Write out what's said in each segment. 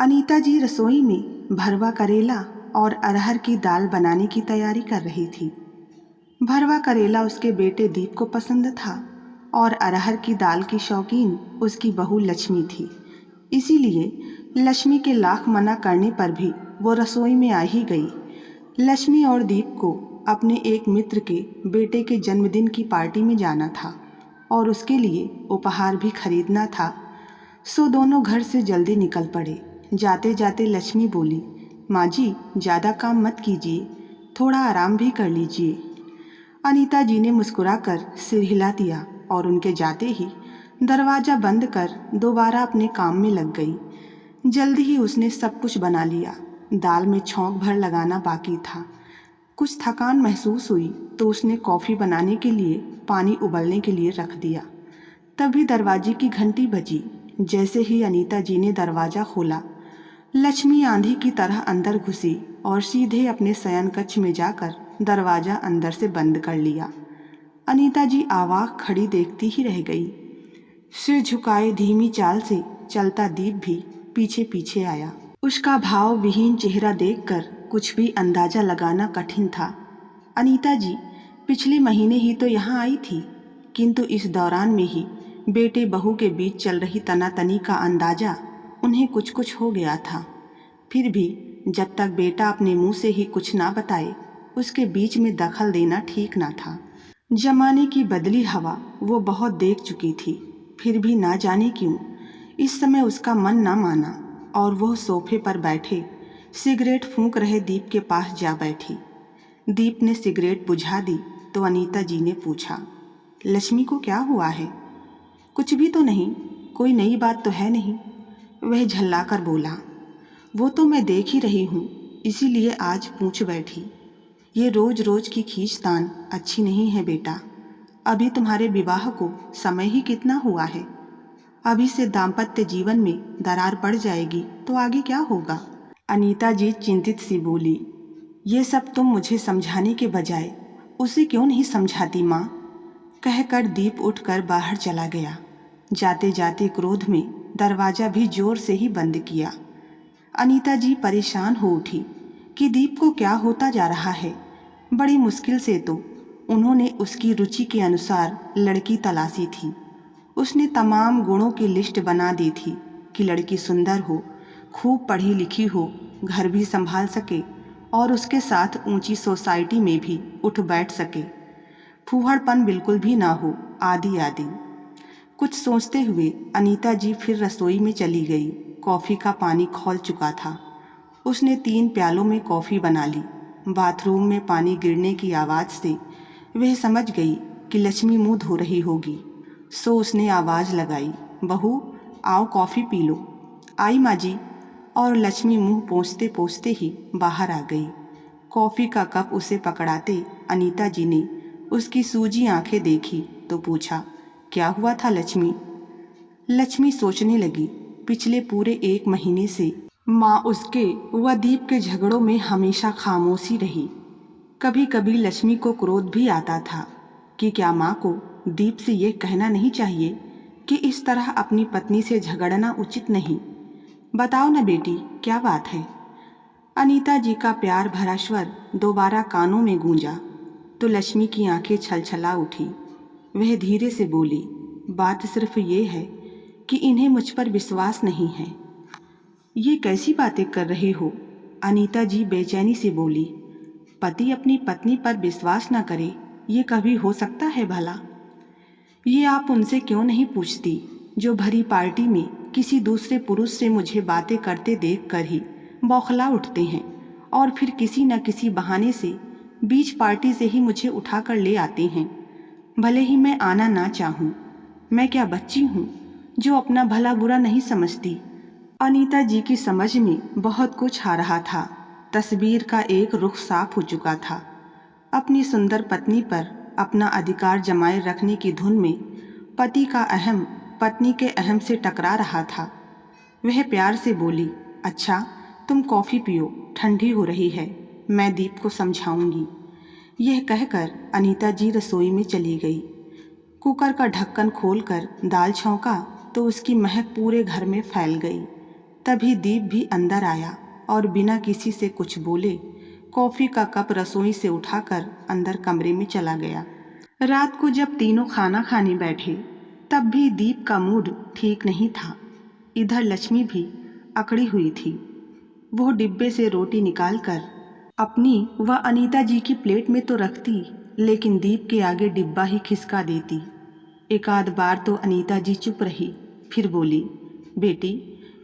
अनीता जी रसोई में भरवा करेला और अरहर की दाल बनाने की तैयारी कर रही थी। भरवा करेला उसके बेटे दीप को पसंद था और अरहर की दाल की शौकीन उसकी बहू लक्ष्मी थी। इसीलिए लक्ष्मी के लाख मना करने पर भी वो रसोई में आ ही गई। लक्ष्मी और दीप को अपने एक मित्र के बेटे के जन्मदिन की पार्टी में जाना था और उसके लिए उपहार भी खरीदना था। सो दोनों घर से जल्दी निकल पड़े। जाते जाते लक्ष्मी बोली, माँ जी ज़्यादा काम मत कीजिए, थोड़ा आराम भी कर लीजिए। अनीता जी ने मुस्कुराकर सिर हिला दिया और उनके जाते ही दरवाज़ा बंद कर दोबारा अपने काम में लग गई। जल्दी ही उसने सब कुछ बना लिया। दाल में छौंक भर लगाना बाकी था। कुछ थकान महसूस हुई तो उसने कॉफ़ी बनाने के लिए पानी उबलने के लिए रख दिया। तभी दरवाजे की घंटी बजी। जैसे ही अनीता जी ने दरवाज़ा खोला, लक्ष्मी आंधी की तरह अंदर घुसी और सीधे अपने शयन कक्ष में जाकर दरवाज़ा अंदर से बंद कर लिया। अनीता जी आवाक खड़ी देखती ही रह गई। सिर झुकाए धीमी चाल से चलता दीप भी पीछे पीछे आया। उसका भाव विहीन चेहरा देखकर कुछ भी अंदाजा लगाना कठिन था। अनीता जी पिछले महीने ही तो यहाँ आई थी, किंतु इस दौरान में ही बेटे बहू के बीच चल रही तनातनी का अंदाजा उन्हें कुछ कुछ हो गया था। फिर भी जब तक बेटा अपने मुंह से ही कुछ ना बताए, उसके बीच में दखल देना ठीक ना था। जमाने की बदली हवा वो बहुत देख चुकी थी। फिर भी ना जाने क्यों इस समय उसका मन ना माना और वह सोफे पर बैठे सिगरेट फूंक रहे दीप के पास जा बैठी। दीप ने सिगरेट बुझा दी तो अनीता जी ने पूछा, लक्ष्मी को क्या हुआ है? कुछ भी तो नहीं, कोई नई बात तो है नहीं, वह झल्लाकर बोला। वो तो मैं देख ही रही हूँ, इसीलिए आज पूछ बैठी। ये रोज रोज की खींचतान अच्छी नहीं है बेटा। अभी तुम्हारे विवाह को समय ही कितना हुआ है। अभी से दाम्पत्य जीवन में दरार पड़ जाएगी तो आगे क्या होगा? अनीता जी चिंतित सी बोली, ये सब तुम मुझे समझाने के बजाय उसे क्यों नहीं समझाती माँ? कहकर दीप उठकर बाहर चला गया। जाते जाते क्रोध में दरवाज़ा भी जोर से ही बंद किया। अनीता जी परेशान हो उठी कि दीप को क्या होता जा रहा है। बड़ी मुश्किल से तो उन्होंने उसकी रुचि के अनुसार लड़की तलाशी थी। उसने तमाम गुणों की लिस्ट बना दी थी कि लड़की सुंदर हो, खूब पढ़ी लिखी हो, घर भी संभाल सके और उसके साथ ऊंची सोसाइटी में भी उठ बैठ सके, फूहड़पन बिल्कुल भी ना हो, आदि आदि। कुछ सोचते हुए अनीता जी फिर रसोई में चली गई। कॉफ़ी का पानी खौल चुका था। उसने 3 प्यालों में कॉफ़ी बना ली। बाथरूम में पानी गिरने की आवाज़ से वह समझ गई कि लक्ष्मी मुंह धो रही होगी। सो उसने आवाज़ लगाई, बहू आओ कॉफ़ी पी लो। आई माँ जी। और लक्ष्मी मुंह पोंछते पोंछते ही बाहर आ गई। कॉफ़ी का कप उसे पकड़ाते अनीता जी ने उसकी सूजी आंखें देखी तो पूछा, क्या हुआ था लक्ष्मी? लक्ष्मी सोचने लगी। पिछले पूरे 1 महीने से माँ उसके व दीप के झगड़ों में हमेशा खामोशी रही। कभी कभी लक्ष्मी को क्रोध भी आता था कि क्या माँ को दीप से ये कहना नहीं चाहिए कि इस तरह अपनी पत्नी से झगड़ना उचित नहीं। बताओ न बेटी, क्या बात है? अनीता जी का प्यार भरा स्वर दोबारा कानों में गूंजा तो लक्ष्मी की आंखें छलछला उठी। वह धीरे से बोली, बात सिर्फ ये है कि इन्हें मुझ पर विश्वास नहीं है। ये कैसी बातें कर रही हो? अनीता जी बेचैनी से बोली, पति अपनी पत्नी पर विश्वास न करे, ये कभी हो सकता है भला? ये आप उनसे क्यों नहीं पूछती जो भरी पार्टी में किसी दूसरे पुरुष से मुझे बातें करते देख कर ही बौखला उठते हैं और फिर किसी न किसी बहाने से बीच पार्टी से ही मुझे उठाकर ले आते हैं, भले ही मैं आना ना चाहूँ। मैं क्या बच्ची हूँ जो अपना भला बुरा नहीं समझती? अनीता जी की समझ में बहुत कुछ आ रहा था। तस्वीर का एक रुख साफ हो चुका था। अपनी सुंदर पत्नी पर अपना अधिकार जमाए रखने की धुन में पति का अहम पत्नी के अहम से टकरा रहा था। वह प्यार से बोली, अच्छा तुम कॉफ़ी पियो, ठंडी हो रही है, मैं दीप को समझाऊंगी। यह कहकर अनीता जी रसोई में चली गई। कुकर का ढक्कन खोलकर दाल छौंका तो उसकी महक पूरे घर में फैल गई। तभी दीप भी अंदर आया और बिना किसी से कुछ बोले कॉफ़ी का कप रसोई से उठाकर अंदर कमरे में चला गया। रात को जब तीनों खाना खाने बैठे तब भी दीप का मूड ठीक नहीं था। इधर लक्ष्मी भी अकड़ी हुई थी। वो डिब्बे से रोटी निकालकर अपनी व अनीता जी की प्लेट में तो रखती, लेकिन दीप के आगे डिब्बा ही खिसका देती। एक आध बार तो अनीता जी चुप रही, फिर बोली, बेटी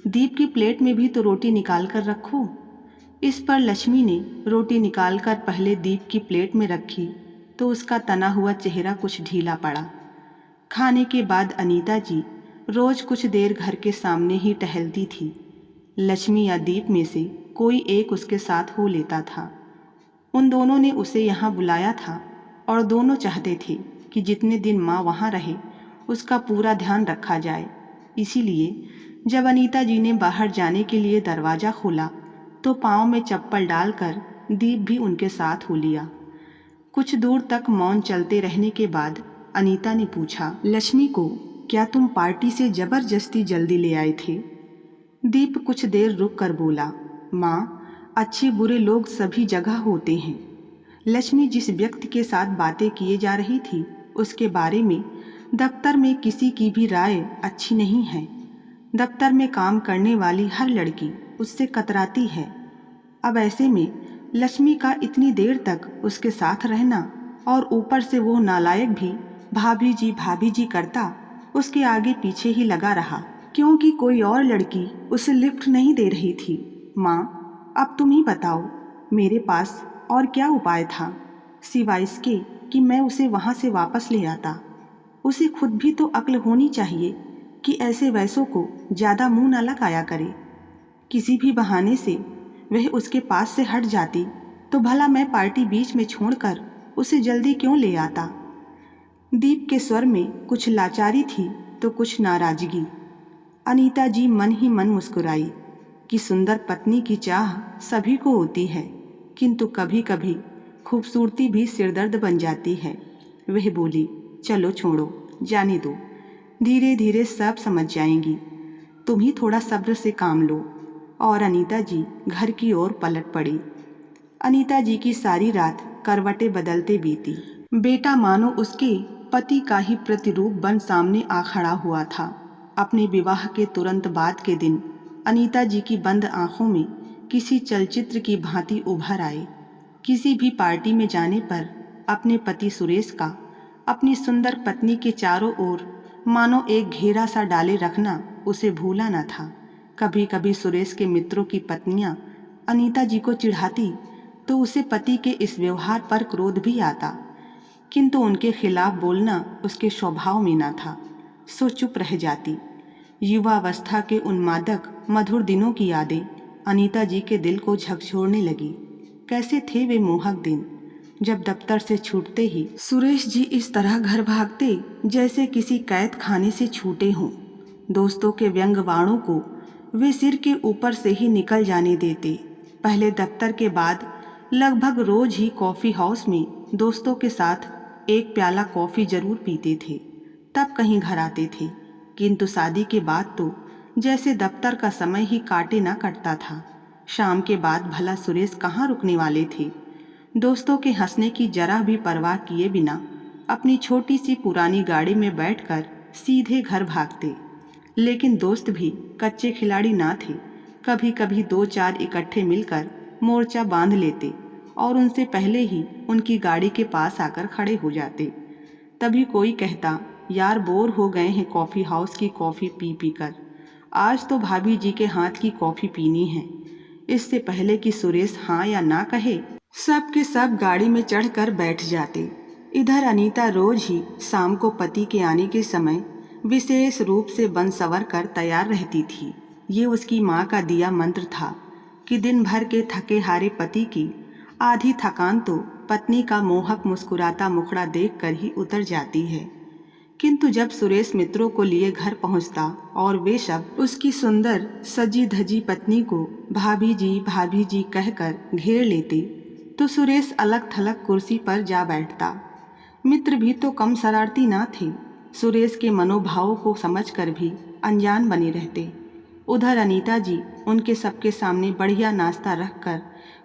दीप की प्लेट में भी तो रोटी निकाल कर रखो। इस पर लक्ष्मी ने रोटी निकालकर पहले दीप की प्लेट में रखी तो उसका तना हुआ चेहरा कुछ ढीला पड़ा। खाने के बाद अनीता जी रोज कुछ देर घर के सामने ही टहलती थी। लक्ष्मी या दीप में से कोई एक उसके साथ हो लेता था। उन दोनों ने उसे यहाँ बुलाया था और दोनों चाहते थे कि जितने दिन माँ वहाँ रहे उसका पूरा ध्यान रखा जाए। इसीलिए जब अनीता जी ने बाहर जाने के लिए दरवाज़ा खोला तो पाँव में चप्पल डालकर दीप भी उनके साथ हो लिया। कुछ दूर तक मौन चलते रहने के बाद अनीता ने पूछा, लक्ष्मी को क्या तुम पार्टी से जबरदस्ती जल्दी ले आए थे? दीप कुछ देर रुक कर बोला, माँ अच्छे बुरे लोग सभी जगह होते हैं। लक्ष्मी जिस व्यक्ति के साथ बातें किए जा रही थी उसके बारे में दफ्तर में किसी की भी राय अच्छी नहीं है। दफ्तर में काम करने वाली हर लड़की उससे कतराती है। अब ऐसे में लक्ष्मी का इतनी देर तक उसके साथ रहना और ऊपर से वो नालायक भी भाभी जी करता उसके आगे पीछे ही लगा रहा, क्योंकि कोई और लड़की उसे लिफ्ट नहीं दे रही थी। माँ अब तुम ही बताओ, मेरे पास और क्या उपाय था सिवाय इसके कि मैं उसे वहाँ से वापस ले आता। उसे खुद भी तो अक्ल होनी चाहिए कि ऐसे वैसों को ज़्यादा मुंह न लगाया करे। किसी भी बहाने से वह उसके पास से हट जाती तो भला मैं पार्टी बीच में छोड़कर उसे जल्दी क्यों ले आता। दीप के स्वर में कुछ लाचारी थी तो कुछ नाराजगी। अनीता जी मन ही मन मुस्कुराई कि सुंदर पत्नी की चाह सभी को होती है, किंतु कभी कभी खूबसूरती भी सिरदर्द बन जाती है। वह बोली, चलो छोड़ो, जाने दो, धीरे धीरे सब समझ जाएंगी, तुम ही थोड़ा सब्र से काम लो। और अनीता जी घर की ओर पलट पड़ी। अनीता जी की सारी रात करवटें बदलते बीती। बेटा मानो उसके पति का ही प्रतिरूप बन सामने आ खड़ा हुआ था। अपने विवाह के तुरंत बाद के दिन अनीता जी की बंद आंखों में किसी चलचित्र की भांति उभर आए। किसी भी पार्टी में जाने पर अपने पति सुरेश का अपनी सुंदर पत्नी के चारों ओर मानो एक घेरा सा डाले रखना उसे भूला न था। कभी कभी सुरेश के मित्रों की पत्नियां अनीता जी को चिढ़ाती तो उसे पति के इस व्यवहार पर क्रोध भी आता, किंतु उनके खिलाफ बोलना उसके स्वभाव में न था, सो चुप रह जाती। युवावस्था के उन्मादक मधुर दिनों की यादें अनीता जी के दिल को झकझोरने लगी। कैसे थे वे मोहक दिन, जब दफ्तर से छूटते ही सुरेश जी इस तरह घर भागते जैसे किसी कैद खाने से छूटे हों। दोस्तों के व्यंग वाणों को वे सिर के ऊपर से ही निकल जाने देते। पहले दफ्तर के बाद लगभग रोज ही कॉफ़ी हाउस में दोस्तों के साथ एक प्याला कॉफ़ी जरूर पीते थे, तब कहीं घर आते थे। किंतु शादी के बाद तो जैसे दफ्तर का समय ही काटे ना कटता था। शाम के बाद भला सुरेश कहाँ रुकने वाले थे। दोस्तों के हंसने की जरा भी परवाह किए बिना अपनी छोटी सी पुरानी गाड़ी में बैठकर सीधे घर भागते। लेकिन दोस्त भी कच्चे खिलाड़ी ना थे। कभी कभी दो चार इकट्ठे मिलकर मोर्चा बांध लेते और उनसे पहले ही उनकी गाड़ी के पास आकर खड़े हो जाते। तभी कोई कहता, यार बोर हो गए हैं कॉफ़ी हाउस की कॉफ़ी पी पी कर, आज तो भाभी जी के हाथ की कॉफ़ी पीनी है। इससे पहले कि सुरेश हाँ या ना कहे सब के सब गाड़ी में चढ़कर बैठ जाते। इधर अनीता रोज ही शाम को पति के आने के समय विशेष रूप से बन संवर कर तैयार रहती थी। ये उसकी माँ का दिया मंत्र था कि दिन भर के थके हारे पति की आधी थकान तो पत्नी का मोहक मुस्कुराता मुखड़ा देखकर ही उतर जाती है। किंतु जब सुरेश मित्रों को लिए घर पहुंचता और वे सब उसकी सुंदर सजी धजी पत्नी को भाभी जी कहकर घेर लेते तो सुरेश अलग थलग कुर्सी पर जा बैठता। मित्र भी तो कम शरारती ना थे, सुरेश के मनोभावों को समझकर भी अनजान बने रहते। उधर अनीता जी उनके सबके सामने बढ़िया नाश्ता रखकर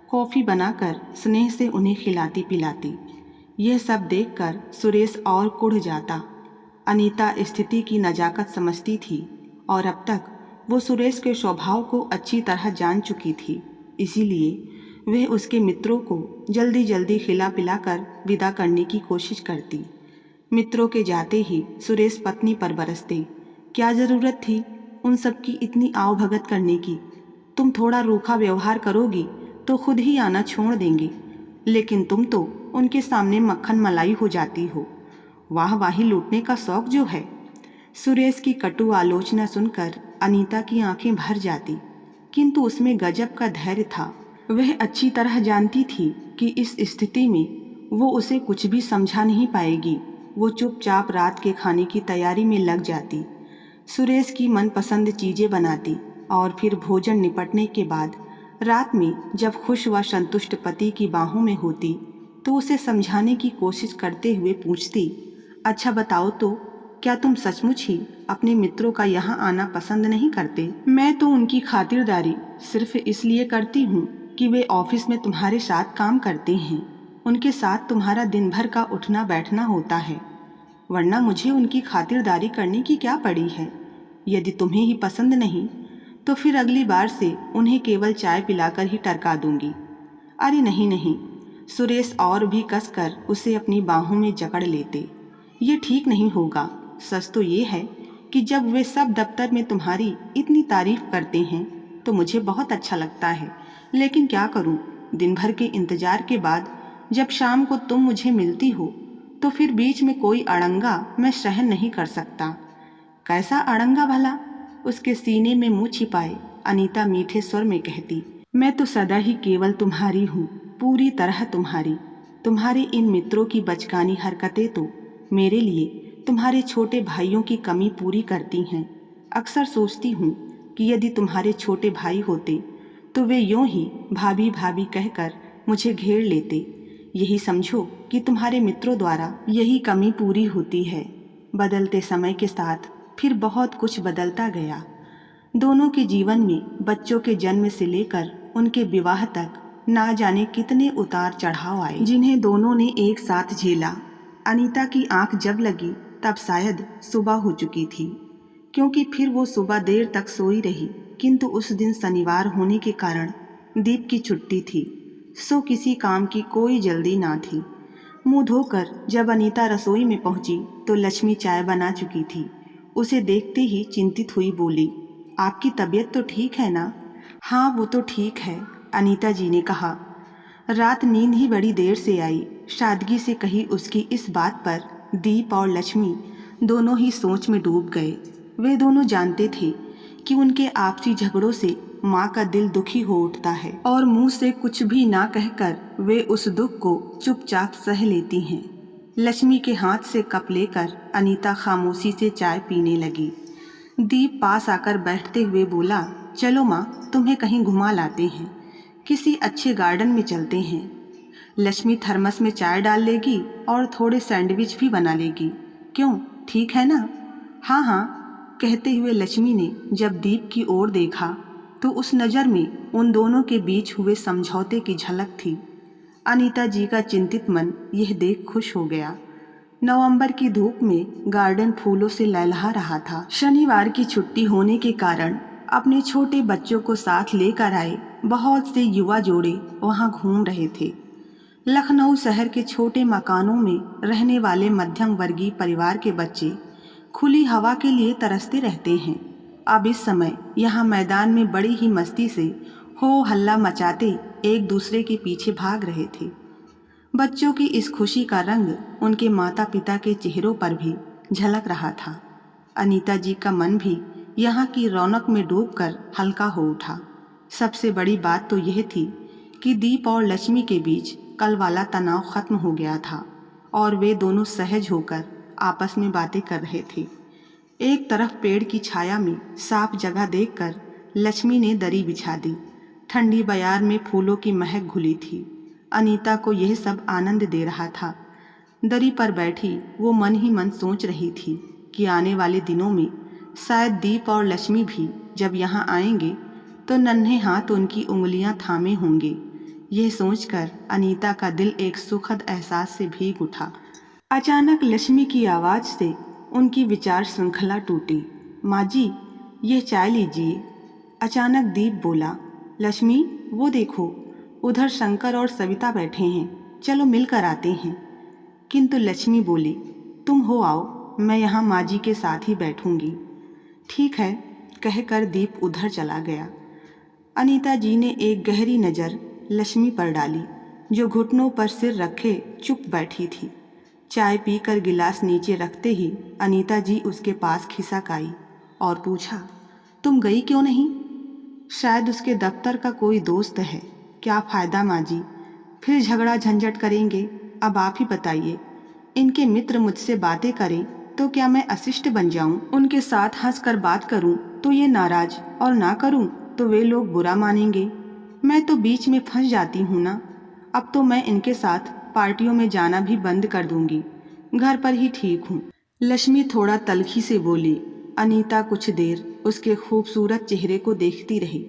कॉफ़ी बनाकर स्नेह से उन्हें खिलाती पिलाती। यह सब देखकर सुरेश और कुढ़ जाता। अनीता स्थिति की नज़ाकत समझती थी और अब तक वो सुरेश के स्वभाव को अच्छी तरह जान चुकी थी, इसीलिए वह उसके मित्रों को जल्दी जल्दी खिला पिलाकर विदा करने की कोशिश करती। मित्रों के जाते ही सुरेश पत्नी पर बरसते। क्या ज़रूरत थी उन सब की इतनी आवभगत करने की? तुम थोड़ा रूखा व्यवहार करोगी तो खुद ही आना छोड़ देंगे, लेकिन तुम तो उनके सामने मक्खन मलाई हो जाती हो। वाह वाही लूटने का शौक जो है। सुरेश की कटु आलोचना सुनकर अनीता की आंखें भर जाती, किंतु उसमें गजब का धैर्य था। वह अच्छी तरह जानती थी कि इस स्थिति में वो उसे कुछ भी समझा नहीं पाएगी। वो चुपचाप रात के खाने की तैयारी में लग जाती, सुरेश की मनपसंद चीज़ें बनाती और फिर भोजन निपटने के बाद रात में जब खुश व संतुष्ट पति की बाहों में होती तो उसे समझाने की कोशिश करते हुए पूछती, अच्छा बताओ तो, क्या तुम सचमुच ही अपने मित्रों का यहाँ आना पसंद नहीं करते? मैं तो उनकी खातिरदारी सिर्फ इसलिए करती हूँ कि वे ऑफिस में तुम्हारे साथ काम करते हैं, उनके साथ तुम्हारा दिन भर का उठना बैठना होता है, वरना मुझे उनकी खातिरदारी करने की क्या पड़ी है। यदि तुम्हें ही पसंद नहीं तो फिर अगली बार से उन्हें केवल चाय पिलाकर ही टरका दूंगी। अरे नहीं नहीं, सुरेश और भी कसकर उसे अपनी बाहों में जकड़ लेते। ये ठीक नहीं होगा। सच तो ये है कि जब वे सब दफ्तर में तुम्हारी इतनी तारीफ करते हैं तो मुझे बहुत अच्छा लगता है, लेकिन क्या करूं, दिन भर के इंतजार के बाद जब शाम को तुम मुझे मिलती हो तो फिर बीच में कोई अड़ंगा मैं सहन नहीं कर सकता। कैसा अड़ंगा भला? उसके सीने में मुंह छिपाए अनीता मीठे स्वर में कहती, मैं तो सदा ही केवल तुम्हारी हूँ, पूरी तरह तुम्हारी। तुम्हारे इन मित्रों की बचकानी हरकतें तो मेरे लिए तुम्हारे छोटे भाइयों की कमी पूरी करती हैं। अक्सर सोचती हूँ कि यदि तुम्हारे छोटे भाई होते तो वे यूं ही भाभी भाभी कहकर मुझे घेर लेते। यही समझो कि तुम्हारे मित्रों द्वारा यही कमी पूरी होती है। बदलते समय के साथ फिर बहुत कुछ बदलता गया। दोनों के जीवन में बच्चों के जन्म से लेकर उनके विवाह तक ना जाने कितने उतार चढ़ाव आए, जिन्हें दोनों ने एक साथ झेला। अनीता की आंख जब लगी तब शायद सुबह हो चुकी थी, क्योंकि फिर वो सुबह देर तक सोई रही, किंतु उस दिन शनिवार होने के कारण दीप की छुट्टी थी, सो किसी काम की कोई जल्दी ना थी। मुंह धोकर जब अनीता रसोई में पहुंची तो लक्ष्मी चाय बना चुकी थी। उसे देखते ही चिंतित हुई बोली, आपकी तबीयत तो ठीक है ना? हाँ वो तो ठीक है, अनीता जी ने कहा। रात नींद ही बड़ी देर से आई, सादगी से कही उसकी इस बात पर दीप और लक्ष्मी दोनों ही सोच में डूब गए। वे दोनों जानते थे कि उनके आपसी झगड़ों से माँ का दिल दुखी हो उठता है और मुंह से कुछ भी ना कहकर वे उस दुख को चुपचाप सह लेती हैं। लक्ष्मी के हाथ से कप लेकर अनीता खामोशी से चाय पीने लगी। दीप पास आकर बैठते हुए बोला, चलो माँ, तुम्हें कहीं घुमा लाते हैं, किसी अच्छे गार्डन में चलते हैं। लक्ष्मी थर्मस में चाय डाल लेगी और थोड़े सैंडविच भी बना लेगी, क्यों, ठीक है ना? हाँ हाँ, कहते हुए लक्ष्मी ने जब दीप की ओर देखा तो उस नज़र में उन दोनों के बीच हुए समझौते की झलक थी। अनीता जी का चिंतित मन यह देख खुश हो गया। नवंबर की धूप में गार्डन फूलों से लहलहा रहा था। शनिवार की छुट्टी होने के कारण अपने छोटे बच्चों को साथ लेकर आए बहुत से युवा जोड़े वहां घूम रहे थे। लखनऊ शहर के छोटे मकानों में रहने वाले मध्यम वर्गीय परिवार के बच्चे खुली हवा के लिए तरसते रहते हैं। अब इस समय यहाँ मैदान में बड़ी ही मस्ती से हो हल्ला मचाते एक दूसरे के पीछे भाग रहे थे। बच्चों की इस खुशी का रंग उनके माता पिता के चेहरों पर भी झलक रहा था। अनीता जी का मन भी यहाँ की रौनक में डूबकर हल्का हो उठा। सबसे बड़ी बात तो यह थी कि दीप और लक्ष्मी के बीच कल वाला तनाव खत्म हो गया था और वे दोनों सहज होकर आपस में बातें कर रहे थे। एक तरफ पेड़ की छाया में साफ जगह देखकर लक्ष्मी ने दरी बिछा दी। ठंडी बयार में फूलों की महक घुली थी। अनीता को यह सब आनंद दे रहा था। दरी पर बैठी वो मन ही मन सोच रही थी कि आने वाले दिनों में शायद दीप और लक्ष्मी भी जब यहाँ आएंगे तो नन्हे हाथ उनकी उंगलियां थामे होंगे। यह सोचकर अनीता का दिल एक सुखद एहसास से भीग उठा। अचानक लक्ष्मी की आवाज़ से उनकी विचार श्रृंखला टूटी। माँ जी, यह चाय लीजिए। अचानक दीप बोला। लक्ष्मी, वो देखो, उधर शंकर और सविता बैठे हैं, चलो मिलकर आते हैं। किंतु लक्ष्मी बोली, तुम हो आओ, मैं यहाँ माँ जी के साथ ही बैठूंगी। ठीक है, कहकर दीप उधर चला गया। अनीता जी ने एक गहरी नज़र लक्ष्मी पर डाली, जो घुटनों पर सिर रखे चुप बैठी थी। चाय पीकर गिलास नीचे रखते ही अनीता जी उसके पास खिसक आई और पूछा, तुम गई क्यों नहीं? शायद उसके दफ्तर का कोई दोस्त है। क्या फ़ायदा माँ जी, फिर झगड़ा झंझट करेंगे। अब आप ही बताइए, इनके मित्र मुझसे बातें करें तो क्या मैं अशिष्ट बन जाऊं? उनके साथ हंसकर बात करूं तो ये नाराज, और ना करूं तो वे लोग बुरा मानेंगे। मैं तो बीच में फंस जाती हूँ ना। अब तो मैं इनके साथ पार्टियों में जाना भी बंद कर दूंगी, घर पर ही ठीक हूँ। लक्ष्मी थोड़ा तल्खी से बोली। अनीता कुछ देर उसके खूबसूरत चेहरे को देखती रही,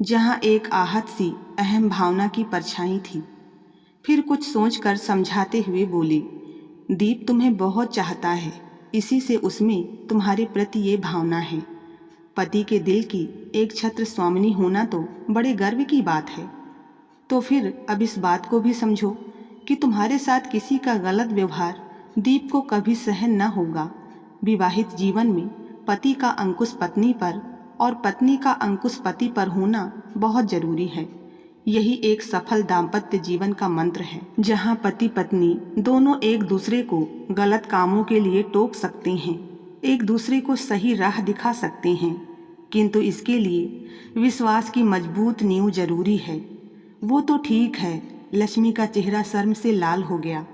जहाँ एक आहत सी अहम भावना की परछाई थी। फिर कुछ सोचकर समझाते हुए बोली, दीप तुम्हें बहुत चाहता है, इसी से उसमें तुम्हारे प्रति ये भावना है। पति के दिल की एक छत्र स्वामिनी होना तो बड़े गर्व की बात है। तो फिर अब इस बात को भी समझो कि तुम्हारे साथ किसी का गलत व्यवहार दीप को कभी सहन न होगा। विवाहित जीवन में पति का अंकुश पत्नी पर और पत्नी का अंकुश पति पर होना बहुत जरूरी है। यही एक सफल दाम्पत्य जीवन का मंत्र है, जहाँ पति पत्नी दोनों एक दूसरे को गलत कामों के लिए टोक सकते हैं, एक दूसरे को सही राह दिखा सकते हैं, किंतु इसके लिए विश्वास की मजबूत नींव जरूरी है। वो तो ठीक है। लक्ष्मी का चेहरा शर्म से लाल हो गया,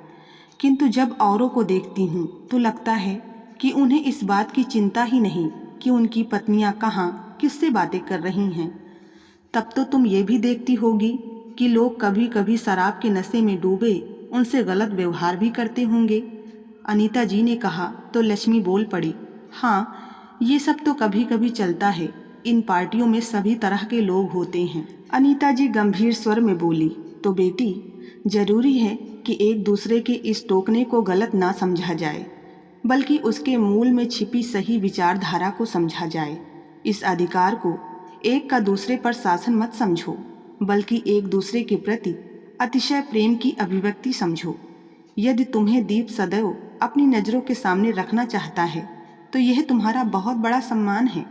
किंतु जब औरों को देखती हूँ तो लगता है कि उन्हें इस बात की चिंता ही नहीं कि उनकी पत्नियाँ कहाँ किससे बातें कर रही हैं। तब तो तुम ये भी देखती होगी कि लोग कभी कभी शराब के नशे में डूबे उनसे गलत व्यवहार भी करते होंगे। अनीता जी ने कहा तो लक्ष्मी बोल पड़ी, हाँ, ये सब तो कभी कभी चलता है। इन पार्टियों में सभी तरह के लोग होते हैं। अनीता जी गंभीर स्वर में बोली, तो बेटी, जरूरी है कि एक दूसरे के इस टोकने को गलत ना समझा जाए, बल्कि उसके मूल में छिपी सही विचारधारा को समझा जाए। इस अधिकार को एक का दूसरे पर शासन मत समझो, बल्कि एक दूसरे के प्रति अतिशय प्रेम की अभिव्यक्ति समझो। यदि तुम्हें दीप सदैव अपनी नज़रों के सामने रखना चाहता है तो यह तुम्हारा बहुत बड़ा सम्मान है।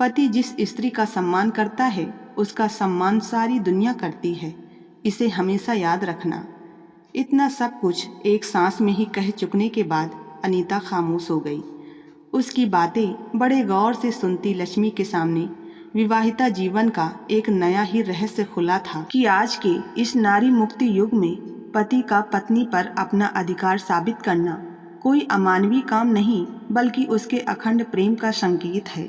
पति जिस स्त्री का सम्मान करता है उसका सम्मान सारी दुनिया करती है, इसे हमेशा याद रखना। इतना सब कुछ एक सांस में ही कह चुकने के बाद अनीता खामोश हो गई। उसकी बातें बड़े गौर से सुनती लक्ष्मी के सामने विवाहिता जीवन का एक नया ही रहस्य खुला था कि आज के इस नारी मुक्ति युग में पति का पत्नी पर अपना अधिकार साबित करना कोई अमानवीय काम नहीं, बल्कि उसके अखंड प्रेम का संकेत है।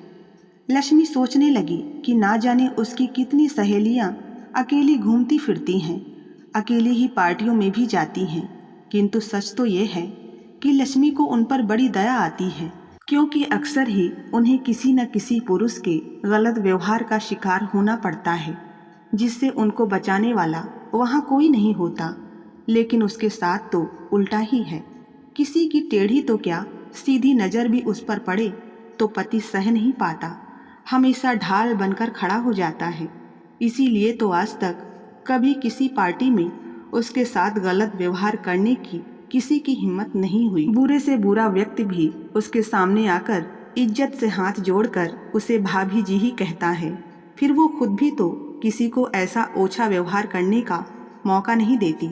लक्ष्मी सोचने लगी कि ना जाने उसकी कितनी सहेलियां अकेली घूमती फिरती हैं, अकेली ही पार्टियों में भी जाती हैं, किंतु सच तो ये है कि लक्ष्मी को उन पर बड़ी दया आती है, क्योंकि अक्सर ही उन्हें किसी न किसी पुरुष के गलत व्यवहार का शिकार होना पड़ता है, जिससे उनको बचाने वाला वहाँ कोई नहीं होता। लेकिन उसके साथ तो उल्टा ही है। किसी की टेढ़ी तो क्या, सीधी नज़र भी उस पर पड़े तो पति सह नहीं पाता, हमेशा ढाल बनकर खड़ा हो जाता है। इसीलिए तो आज तक कभी किसी पार्टी में उसके साथ गलत व्यवहार करने की किसी की हिम्मत नहीं हुई। बुरे से बुरा व्यक्ति भी उसके सामने आकर इज्जत से हाथ जोड़कर उसे भाभी जी ही कहता है। फिर वो खुद भी तो किसी को ऐसा ओछा व्यवहार करने का मौका नहीं देती,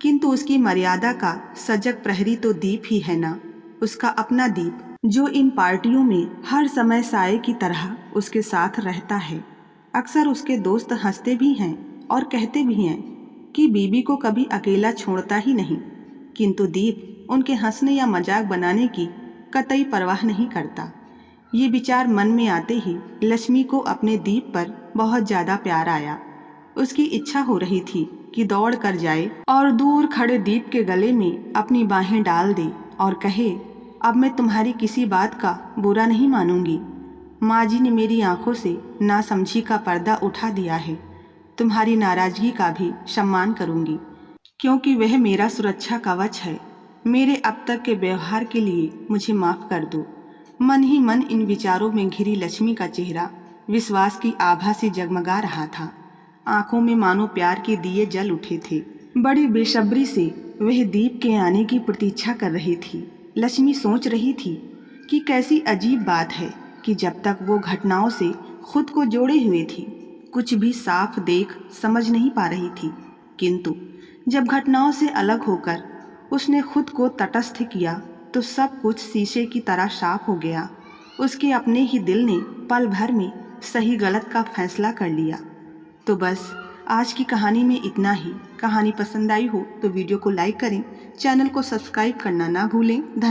किंतु उसकी मर्यादा का सजग प्रहरी तो दीप ही है ना, उसका अपना दीप, जो इन पार्टियों में हर समय साये की तरह उसके साथ रहता है। अक्सर उसके दोस्त हंसते भी हैं और कहते भी हैं कि बीबी को कभी अकेला छोड़ता ही नहीं, किंतु दीप उनके हंसने या मजाक बनाने की कतई परवाह नहीं करता। ये विचार मन में आते ही लक्ष्मी को अपने दीप पर बहुत ज़्यादा प्यार आया। उसकी इच्छा हो रही थी कि दौड़ कर जाए और दूर खड़े दीप के गले में अपनी बाहें डाल दे और कहे, अब मैं तुम्हारी किसी बात का बुरा नहीं मानूंगी। माँ जी ने मेरी आंखों से नासमझी का पर्दा उठा दिया है। तुम्हारी नाराजगी का भी सम्मान करूंगी, क्योंकि वह मेरा सुरक्षा कवच है। मेरे अब तक के व्यवहार के लिए मुझे माफ़ कर दो। मन ही मन इन विचारों में घिरी लक्ष्मी का चेहरा विश्वास की आभा से जगमगा रहा था। आंखों में मानो प्यार के दिए जल उठे थे। बड़ी बेसब्री से वह दीप के आने की प्रतीक्षा कर रही थी। लक्ष्मी सोच रही थी कि कैसी अजीब बात है कि जब तक वो घटनाओं से खुद को जोड़े हुए थी, कुछ भी साफ देख समझ नहीं पा रही थी, किंतु जब घटनाओं से अलग होकर उसने खुद को तटस्थ किया तो सब कुछ शीशे की तरह साफ हो गया। उसके अपने ही दिल ने पल भर में सही गलत का फैसला कर लिया। तो बस आज की कहानी में इतना ही। कहानी पसंद आई हो तो वीडियो को लाइक करें, चैनल को सब्सक्राइब करना ना भूलें।